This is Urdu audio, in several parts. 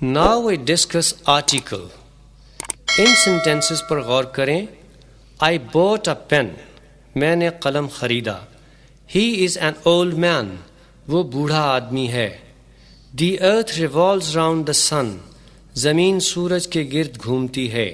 Now we discuss article. ان سینٹنسز پر غور کریں. I bought a pen. میں نے قلم خریدا. He is an old man. وہ بوڑھا آدمی ہے. The earth revolves round the sun. زمین سورج کے گرد گھومتی ہے.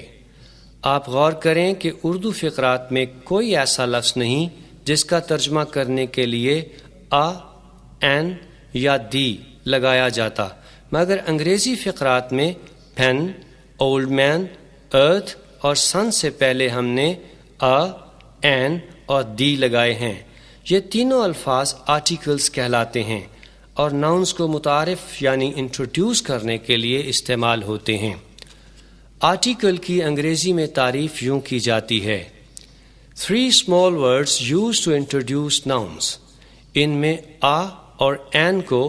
آپ غور کریں کہ اردو فقرات میں کوئی ایسا لفظ نہیں جس کا ترجمہ کرنے کے لیے این یا دی لگایا جاتا، مگر انگریزی فقرات میں پین، اولڈ مین، ارتھ اور سن سے پہلے ہم نے این اور دی لگائے ہیں. یہ تینوں الفاظ آرٹیکلز کہلاتے ہیں اور ناؤنز کو متعارف یعنی انٹروڈیوس کرنے کے لیے استعمال ہوتے ہیں. آرٹیکل کی انگریزی میں تعریف یوں کی جاتی ہے: 3 small words used to introduce nouns. ان میں اور این کو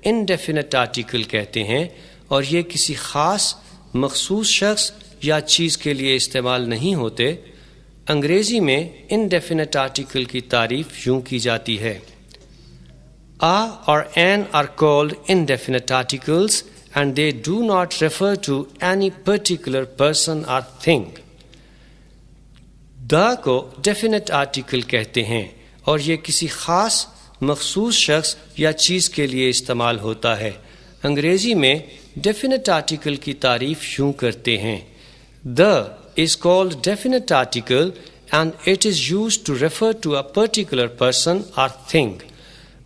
indefinite article کہتے ہیں اور یہ کسی خاص مخصوص شخص یا چیز کے لیے استعمال نہیں ہوتے. انگریزی میں indefinite article کی تعریف یوں کی جاتی ہے: اور N are called indefinite articles and they do not refer to any particular person or thing. دا کو ڈیفینٹ آرٹیکل کہتے ہیں اور یہ کسی خاص مخصوص شخص یا چیز کے لیے استعمال ہوتا ہے. انگریزی میں ڈیفینٹ آرٹیکل کی تعریف یوں کرتے ہیں: The is called definite article and it is used to refer to a particular person or thing.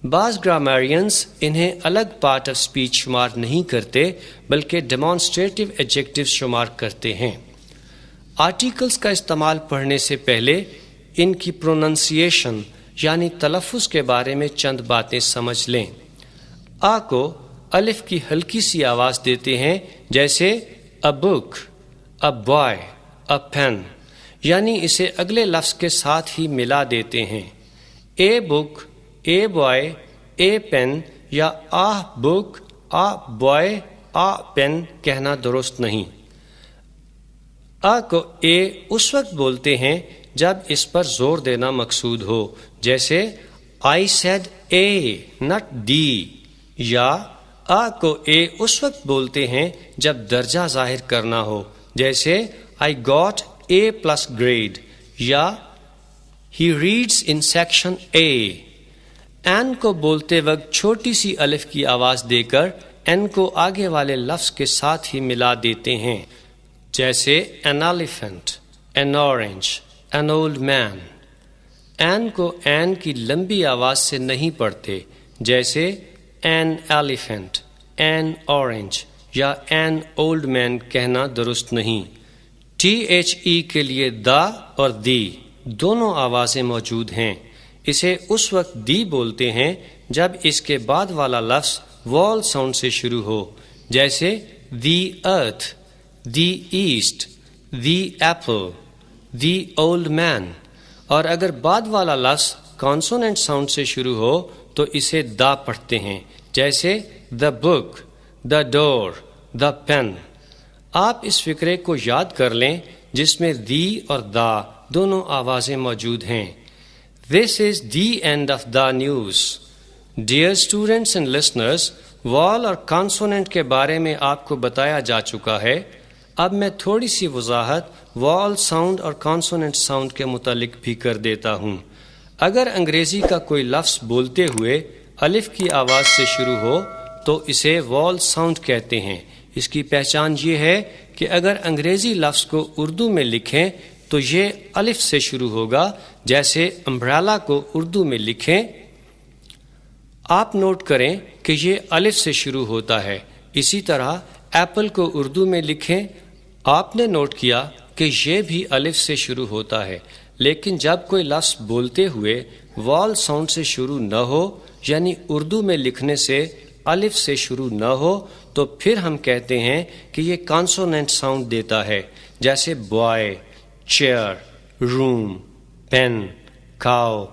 بعض گرامرینز انہیں الگ پارٹ آف اسپیچ شمار نہیں کرتے بلکہ ڈیمانسٹریٹو ایڈجیکٹیوز شمار کرتے ہیں. آرٹیکلز کا استعمال پڑھنے سے پہلے ان کی پروننسیشن یعنی تلفظ کے بارے میں چند باتیں سمجھ لیں. کو الف کی ہلکی سی آواز دیتے ہیں جیسے a book, a boy, a pen، یعنی اسے اگلے لفظ کے ساتھ ہی ملا دیتے ہیں. a book، a boy، a pen یا a book، a boy، a pen کہنا درست نہیں. کو اس وقت بولتے ہیں جب اس پر زور دینا مقصود ہو، جیسے I said a not D، یا کو اس وقت بولتے ہیں جب درجہ ظاہر کرنا ہو، جیسے I got A+ grade، یا He reads in section A. N کو بولتے وقت چھوٹی سی الف کی آواز دے کر این کو آگے والے لفظ کے ساتھ ہی ملا دیتے ہیں، جیسے an elephant، an orange، an old man. N کو این کی لمبی آواز سے نہیں پڑھتے، جیسے an elephant، an orange یا an old man کہنا درست نہیں. THE کے لیے دا اور دی دونوں آوازیں موجود ہیں. اسے اس وقت دی بولتے ہیں جب اس کے بعد والا لفظ وال ساؤنڈ سے شروع ہو، جیسے the earth، the east، the apple، the old man. اور اگر بعد والا لفظ کانسوننٹ ساؤنڈ سے شروع ہو تو اسے دا پڑھتے ہیں، جیسے the book، the door، the pen. آپ اس فقرے کو یاد کر لیں جس میں دی اور دا دونوں آوازیں موجود ہیں. This is the end of the news. Dear students and listeners، وال اور کانسوننٹ کے بارے میں آپ کو بتایا جا چکا ہے. اب میں تھوڑی سی وضاحت وال ساؤنڈ اور کانسوننٹ ساؤنڈ کے متعلق بھی کر دیتا ہوں. اگر انگریزی کا کوئی لفظ بولتے ہوئے الف کی آواز سے شروع ہو تو اسے وال ساؤنڈ کہتے ہیں. اس کی پہچان یہ ہے کہ اگر انگریزی لفظ کو اردو میں لکھیں تو یہ الف سے شروع ہوگا، جیسے امبریلا کو اردو میں لکھیں. آپ نوٹ کریں کہ یہ الف سے شروع ہوتا ہے. اسی طرح ایپل کو اردو میں لکھیں. آپ نے نوٹ کیا کہ یہ بھی الف سے شروع ہوتا ہے، لیکن جب کوئی لفظ بولتے ہوئے وال ساؤنڈ سے شروع نہ ہو یعنی اردو میں لکھنے سے الف سے شروع نہ ہو تو پھر ہم کہتے ہیں کہ یہ کانسوننٹ ساؤنڈ دیتا ہے، جیسے بوائے، چیئر، روم، پین، کاؤ،